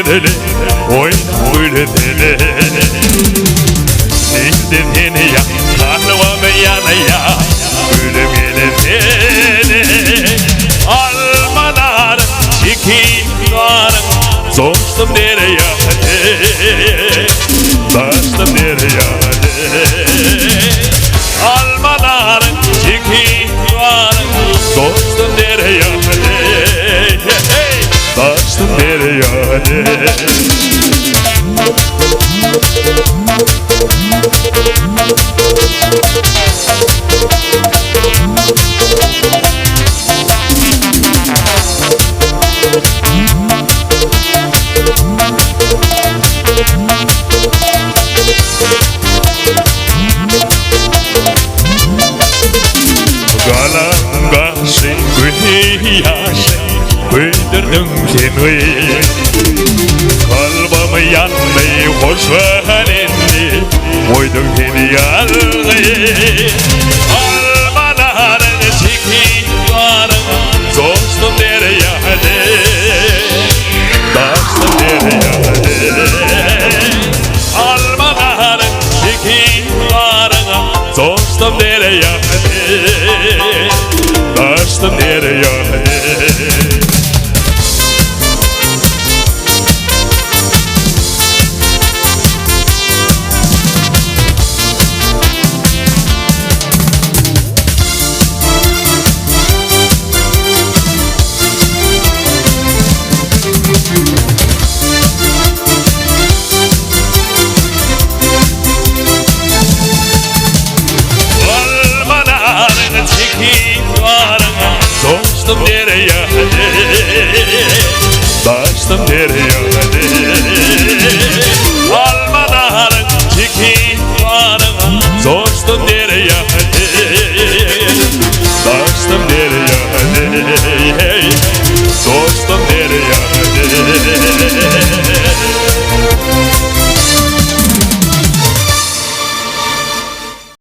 dele oy dele Neyden ya kanıma yanaya ölüm gelene almanar çikinar dostum nereye dostum nereye almanar çikinar dostum nereye dostum nereye Galangasın güneşin güldürdün seni kalbamı yanmayı hoş verenli koydun seni yanmayı almaların çekiyorun dostum nereye dostum nereye almaların çekiyorun dostum nereye dostum nereye dostum nereye